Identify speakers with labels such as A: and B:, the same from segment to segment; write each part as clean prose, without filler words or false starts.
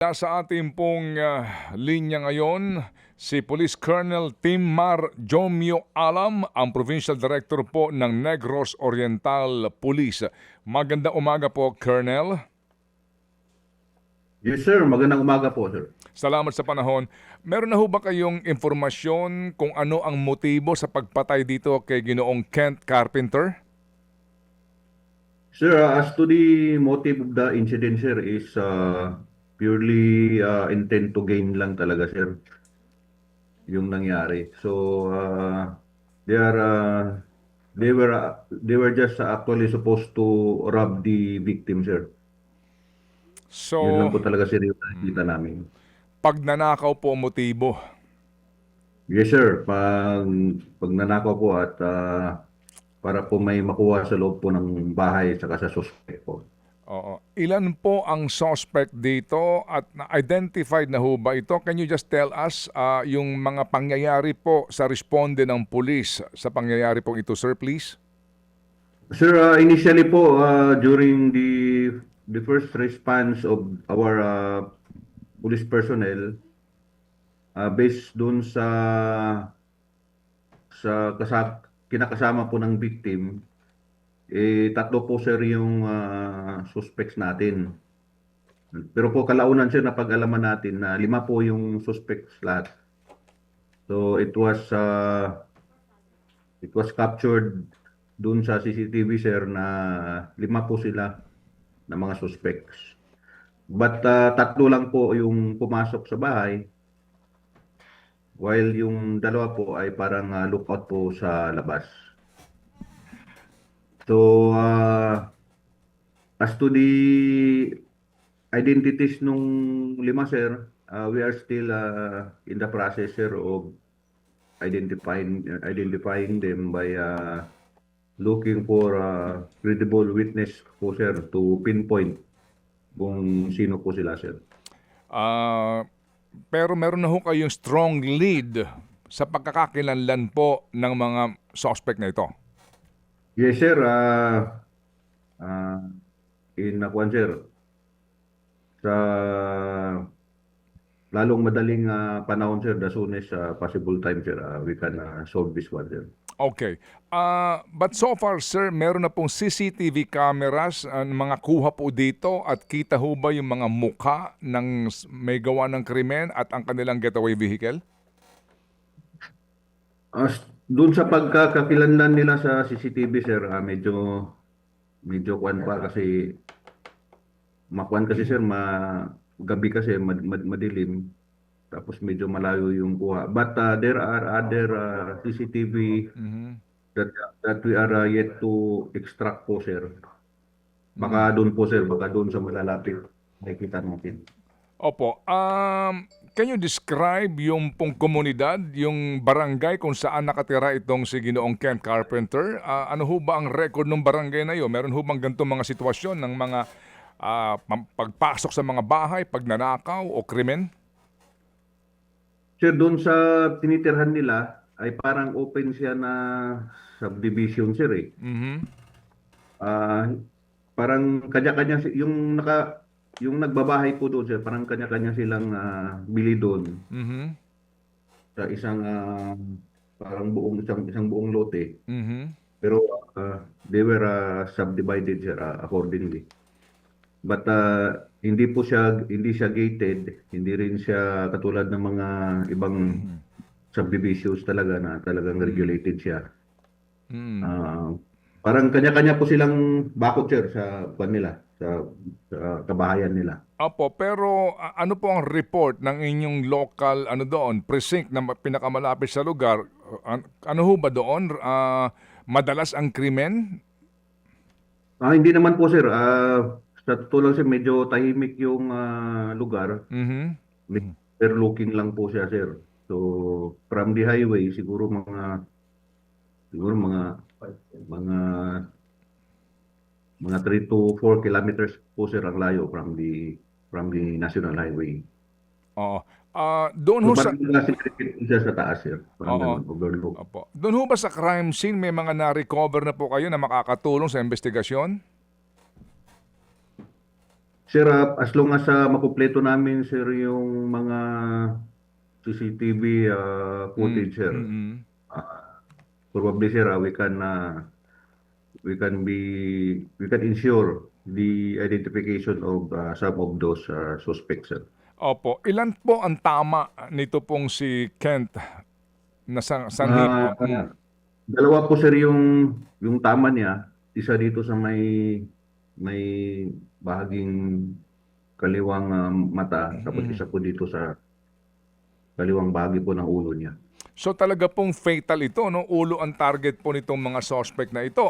A: Sa ating pong linya ngayon, si Police Colonel Timar Jomyo Alam, ang Provincial Director po ng Negros Oriental Police. Magandang umaga po, Colonel.
B: Yes, sir. Magandang umaga po, sir.
A: Salamat sa panahon. Meron na ho ba kayong impormasyon kung ano ang motibo sa pagpatay dito kay Ginoong Kent Carpenter?
B: Sir, as to the motive of the incident, sir, is purely intent to gain lang talaga, sir, yung nangyari. So, they are, they were just actually supposed to rob the victim, sir. Yun lang
A: So,
B: po talaga, sir, yung nakikita namin.
A: pagnanakaw po ang motibo.
B: Yes, sir. Pag nanakaw po at para po may makuha sa loob po ng bahay at sa suspect po.
A: Oo. Ilan po ang suspect dito at na-identified na ho ba ito? Can you just tell us yung mga pangyayari po sa responde ng pulis sa pangyayari po ito, sir, please?
B: Sir, initially po, during the first response of our police personnel, based dun sa kinakasama po ng victim, tatlo po, sir, yung suspects natin. Pero po kalaunan, sir, napag-alaman natin na 5 po yung suspects lahat. So it was captured dun sa CCTV, sir, na 5 po sila na mga suspects. But tatlo lang po yung pumasok sa bahay, while yung 2 po ay parang lookout po sa labas. So, as to the identities nung 5, sir, we are still in the process, sir, of identifying them by looking for credible witness po, sir, to pinpoint kung sino po sila, sir.
A: Pero meron na ho kayong strong lead sa pagkakakilanlan po ng mga suspect na ito.
B: Yes, sir. In Nakuan, sir, sa lalong madaling panahon, sir, as soon as possible time, sir, we can solve this one, sir.
A: Okay. But so far, sir, meron na pong CCTV cameras, mga kuha po dito at kita ho ba yung mga mukha ng may gawa ng krimen at ang kanilang getaway vehicle?
B: Doon sa pagkakakilanlan nila sa CCTV, sir, medyo kuan pa kasi makuan kasi, sir, gabi kasi madilim, tapos medyo malayo yung kuha. But there are other CCTV that we are yet to extract po, sir. Baka doon po, sir, baka doon sa malalapit nakikita natin.
A: Opo. Can you describe yung pong komunidad, yung barangay kung saan nakatira itong si Ginoong Kent Carpenter? Ano ho ba ang record ng barangay na yun? Meron ho bang ganitong mga sitwasyon ng mga pagpasok sa mga bahay, pagnanakaw o krimen?
B: Sir, doon sa tinitirhan nila ay parang open siya na subdivision, sir, eh. Parang kanya-kanya yung nagbabahay po doon, sir, parang kanya-kanya silang bili doon sa isang parang isang buong lote. Pero they were subdivided, sir, accordingly. But hindi siya gated, hindi rin siya katulad ng mga ibang subdivisions talaga na talagang regulated siya. Parang kanya-kanya po silang bakod, sir, sa kanila, sa kabahayan nila.
A: Opo, pero ano po ang report ng inyong local precinct na pinakamalapit sa lugar? Ano ho ba doon? Madalas ang krimen?
B: Hindi naman po, sir. Sa totoo lang, sir, medyo tahimik yung lugar. Overlooking lang po siya, sir. So from the highway siguro mga 3 to 4 kilometers po, sir, ang layo from the national highway.
A: Oo. Doon ho sa
B: siya sa taas, sir.
A: Opo. Doon ho ba sa crime scene may mga na-recover na po kayo na makakatulong sa investigasyon?
B: Sir, as long as makumpleto namin, sir, yung mga CCTV footage, sir,
A: Mm-mm.
B: probably, sir, we can be, we can ensure the identification of some of those suspects, sir.
A: Opo. Ilan po ang tama nito pong si Kent na sanhi
B: Ah,
A: po? Mm.
B: Dalawa po, sir, yung tama niya. Isa dito sa may bahaging kaliwang mata, tapos
A: Mm.
B: isa po dito sa kaliwang bahagi po ng ulo niya.
A: So talaga pong fatal ito, no? Ulo ang target po nitong mga suspect na ito.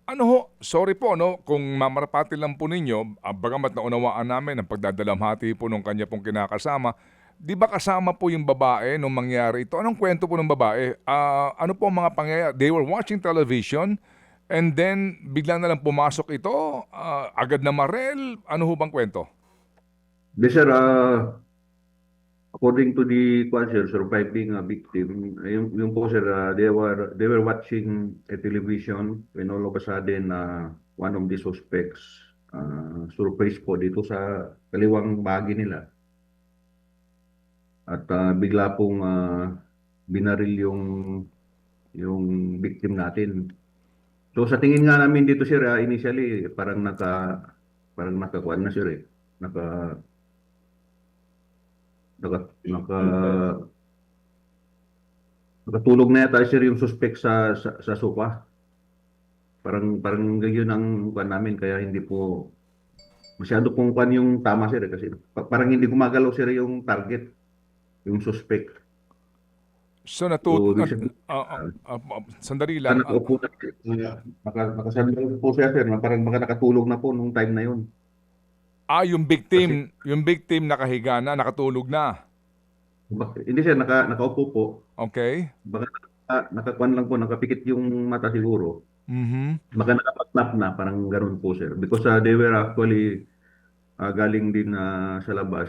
A: Ano ho, sorry po, no? Kung mamarapati lang po ninyo, bagamat naunawaan namin ang pagdadalamhati po nung kanya pong kinakasama, di ba kasama po yung babae nung mangyari ito? Anong kwento po ng babae? Ano po ang mga pangyayari? They were watching television and then bigla na lang pumasok ito, agad na marel. Ano ho bang kwento?
B: Yes, sir, according to the kwan, sir, surviving victim, yung po, sir, they were watching a television when all of a sudden one of the suspects surprise po dito sa kaliwang bahagi nila. At bigla pong binaril yung victim natin. So sa tingin nga namin dito, sir, initially parang nakakuan na, sir, eh. Naka naka naka nakatulog na yata, sir, yung suspect sa sofa. Parang ganyan ang kuan namin, kaya hindi po masyado pong kuan yung tama, sir, kasi parang hindi gumagalaw, sir, yung target, yung suspect.
A: So
B: So ibig sabihin,
A: sandali lang.
B: nakaupo na, nakasandal po siya, sir, na parang baka nakatulog na po nung time na yun. Kasi
A: Yung victim nakahiga na, nakatulog na.
B: hindi siya nakaupo po.
A: Okay?
B: Baka nakakuan lang po, nakapikit yung mata siguro.
A: Mhm.
B: Baka nakapatlap na, parang ganun po, sir. Because they were actually galing din sa labas,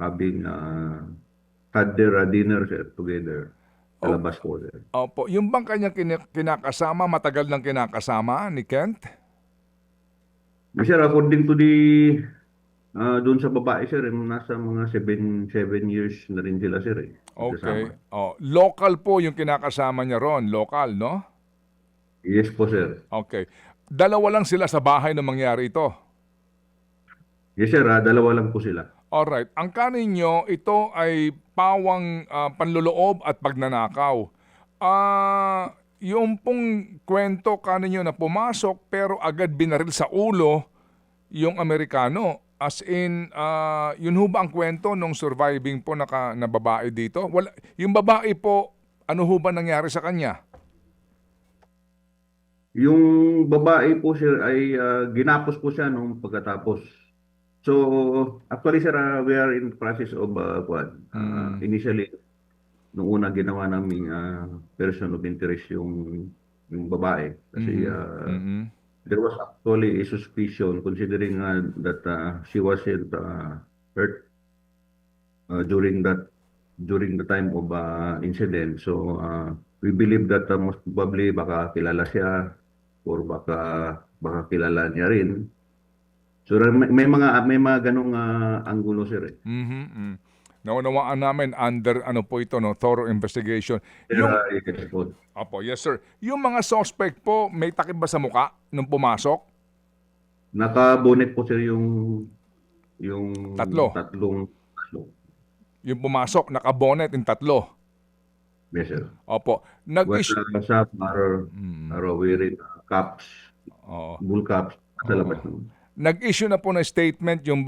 B: having had their dinner, sir, together sa
A: O,
B: labas po, sir.
A: opo, yung bang kanyang kinakasama, matagal nang kinakasama ni Kent?
B: Sir, according to the doon sa babae, sir, nasa mga 7 years na rin sila, sir, eh. Magkasama.
A: Okay. Local po yung kinakasama niya ron. Local, no?
B: Yes po, sir.
A: Okay. Dalawa lang sila sa bahay na mangyari ito.
B: Yes, sir, dalawa lang po sila.
A: Alright. Ang kanin nyo, ito ay pawang panluloob at pagnanakaw. Yung pong kwento kanin nyo na pumasok pero agad binaril sa ulo yung Amerikano. As in, yun ho ba ang kwento nung surviving po na babae dito? Wala, yung babae po, ano ho ba nangyari sa kanya?
B: Yung babae po, sir, ay ginapos po siya nung pagkatapos. So, actually, sir, we are in process of initially, nung una ginawa namin person of interest yung babae. Kasi
A: Mhm.
B: there was actually a suspicion considering that she wasn't hurt during the time of incident. So, we believe that most probably baka kilala siya or baka kilala niya rin. So may mga ganong anggulo, sir, eh.
A: Mhm. Mm. Naunawaan namin under ano po ito, no, thorough investigation.
B: Sir,
A: Yung
B: yes po.
A: Opo, yes sir. Yung mga suspect po, may takip ba sa muka nung pumasok?
B: Naka-bonnet po, sir, yung
A: Tatlo.
B: tatlong.
A: Yung pumasok, naka-bonnet yung tatlo.
B: Yes, sir.
A: Opo.
B: Well, some are wearing caps,
A: Oo.
B: bull caps sa
A: Oo.
B: labas naman.
A: Nag-issue na po ng statement yung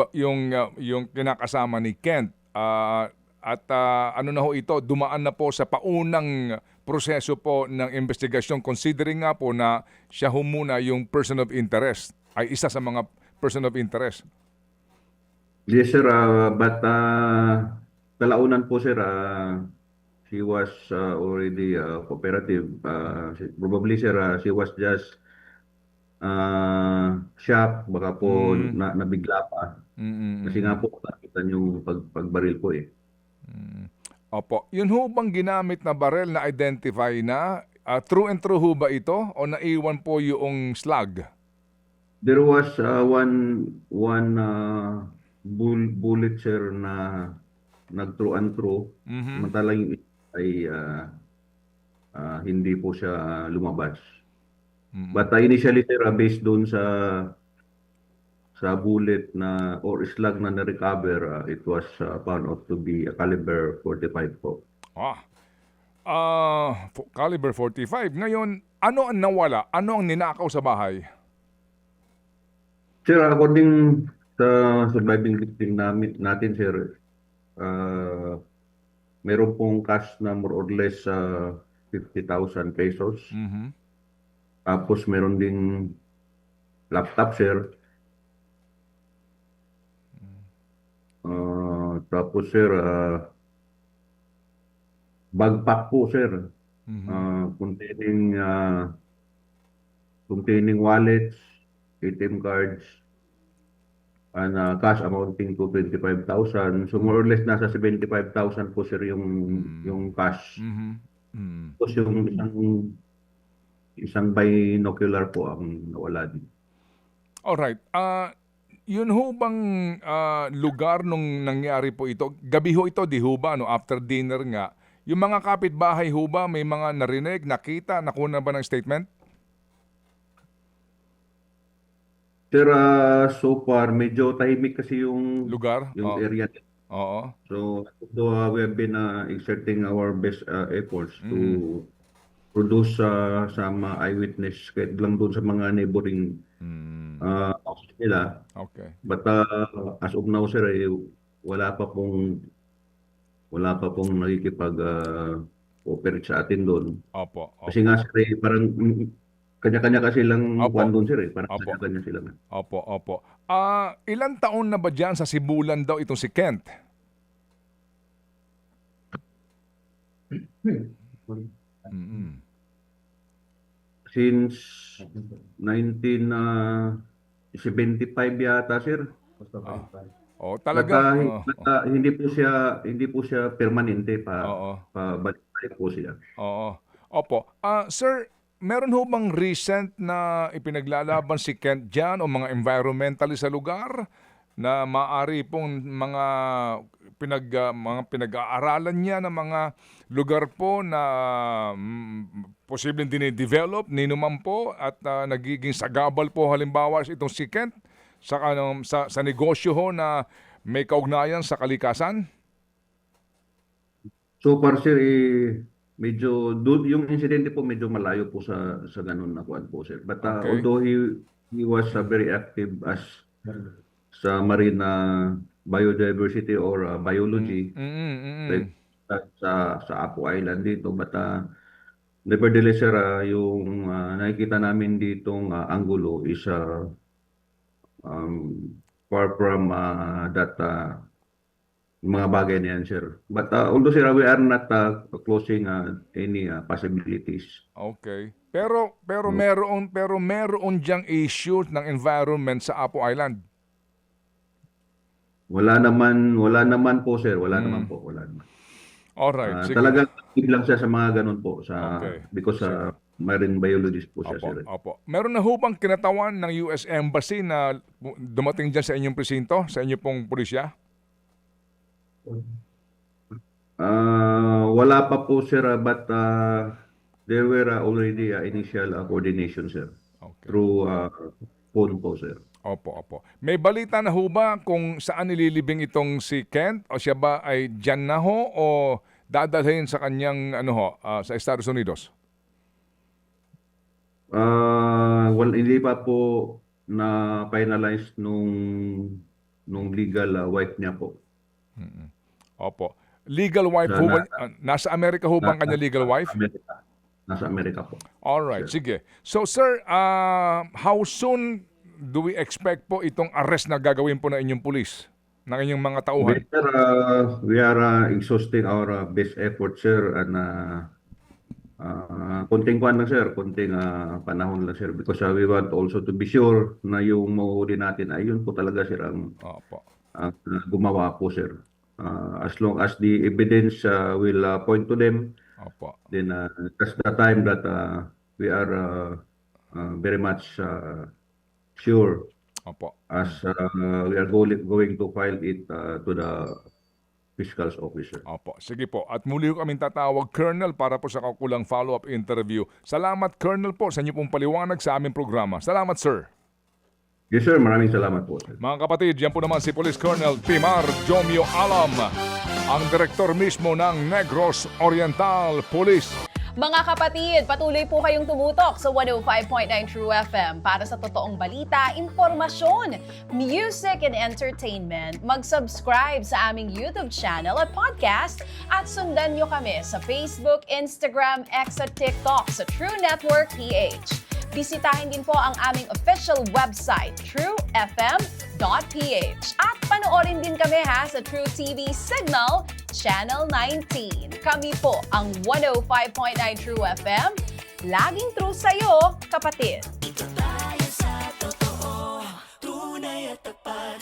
A: kinakasama ni Kent. Ano na ho ito, dumaan na po sa paunang proseso po ng investigasyon considering nga po na siya ho muna yung person of interest, ay isa sa mga person of interest.
B: Yes, sir, but kalaunan po, sir, she was already cooperative. Probably, sir, she was just shocked, baka po nabigla pa. Kasi nga po, nakita yung pagbaril po, eh.
A: Opo. Yun ho bang ginamit na barel na identify na? True and true ho ba ito? O naiwan po yung slug?
B: There was one bullet sir na nag-through and through.
A: Mhm.
B: Samantalang yung isa ay hindi po siya lumabas.
A: Mm.
B: But initially sir, based doon sa bullet na or slug na na-recover, it was found out to be a caliber 45 po.
A: Ah. Caliber 45. Ngayon, ano ang nawala? Ano ang ninakaw sa bahay?
B: Sir, according sa surviving victim natin sir, uh, meron pong cash na more or less 50,000 pesos.
A: Mhm.
B: Tapos meron ding laptop sir. Tapos sir, backpack po sir.
A: Mhm.
B: Containing wallets, ATM cards, and cash amounting to 25,000. So more or less nasa 75,000 po sir yung cash.
A: Mhm. Mhm.
B: Tapos yung isang binocular po ang nawala din.
A: Alright. Yun ho bang lugar nung nangyari po ito? Gabi ho ito, di ho ba? No? After dinner nga. Yung mga kapitbahay ho ba, may mga narinig, nakita, nakuna ba ng statement?
B: Sir, so far medyo tahimik kasi
A: Lugar?
B: yung area.
A: Oo.
B: So although we have been exerting our best efforts
A: Mhm.
B: to produce some eyewitness kahit lang doon sa mga neighboring
A: Mm.
B: houses nila.
A: Okay.
B: But as of now sir, wala pa pong nakikipag cooperate sa atin doon.
A: Opo,
B: Kasi
A: opo.
B: nga sir, parang kanya-kanya kasi lang
A: Opo.
B: kuwan doon sir eh. Parang
A: Opo.
B: kanya-kanya sila.
A: Opo, opo. Ilang taon na ba dyan sa Sibulan daw itong si Kent? Mm.
B: Since 1975 yata sir.
A: Ah. Oh,
B: But,
A: talagang
B: hindi po siya permanente
A: oo.
B: pa balik po siya.
A: Oo. Opo. Sir, meron ho bang recent na ipinaglalaban si Kent dyan o mga environmentalist sa lugar na maaari pong mga pinag-aaralan niya ng mga lugar po na posibleng dinidevelop, ninuman po at nagiging sagabal po halimbawa itong si Kent sa negosyo ho na may kaugnayan sa kalikasan?
B: So far sir, medyo yung insidente po medyo malayo po sa ganun na kuan po sir. But
A: Okay.
B: although he was very active as sa marine biodiversity or biology
A: Mm, mm,
B: like
A: mm.
B: sa Apo Island dito, but nevertheless sir, yung nakikita namin ditong angulo is um, far from that mga bagay na yan, sir. But although, sir, we are not closing any possibilities.
A: Okay. Pero
B: No.
A: meron diyang issue ng environment sa Apo Island.
B: Wala naman po, sir. Wala naman
A: Mm.
B: po. Wala naman.
A: Alright, sige.
B: Talagang active lang siya sa mga ganun po.
A: Okay.
B: Because
A: Sige.
B: marine biologist po siya,
A: Opo,
B: sir.
A: opo. Meron na ho bang kinatawan ng US Embassy na dumating dyan sa inyong presinto, sa inyong pong pulisya?
B: Wala pa po, sir. But there were already initial coordination, sir.
A: Okay.
B: Through phone po, sir.
A: Opo, opo. May balita na ho ba kung saan nililibing itong si Kent o siya ba ay dyan na ho o dadalhin sa kanyang sa Estados Unidos?
B: Well, hindi pa po na finalize nung legal wife niya po.
A: Opo. Legal wife
B: Sa
A: ho
B: na,
A: ba? Nasa Amerika ho bang
B: nasa
A: kanya legal wife?
B: Amerika. Nasa Amerika po.
A: Alright,
B: Sir.
A: sige. So sir, how soon do we expect po itong arrest na gagawin po ng inyong pulis, ng inyong mga tauhan?
B: Sir, we are exhausting our best effort, sir, and konting kuan lang, sir, konting panahon lang, sir, because we want also to be sure na yung mahuhuli natin ay yun po talaga, sir,
A: Opo.
B: ang gumawa po, sir. As long as the evidence will point to them,
A: Opo.
B: then that's the time that we are very much sure
A: Opo.
B: as we are going to file it to the fiscal's officer.
A: Opo. Sige po. At muli ko kaming tatawag, Colonel, para po sa kakulang follow-up interview. Salamat, Colonel, po sa inyo pong paliwanag sa aming programa. Salamat, sir.
B: Yes, sir. Maraming salamat po, sir.
A: Mga kapatid, yan po naman si Police Colonel Timar Jomio Alam, ang direktor mismo ng Negros Oriental Police.
C: Mga kapatid, patuloy po kayong tumutok sa 105.9 True FM para sa totoong balita, impormasyon, music and entertainment. Mag-subscribe sa aming YouTube channel at podcast at sundan nyo kami sa Facebook, Instagram, X at TikTok sa True Network PH. Bisitahin din po ang aming official website, truefm.ph. At panoorin din kami sa True TV Signal, Channel 19. Kami po ang 105.9 True FM. Laging true sa'yo, kapatid.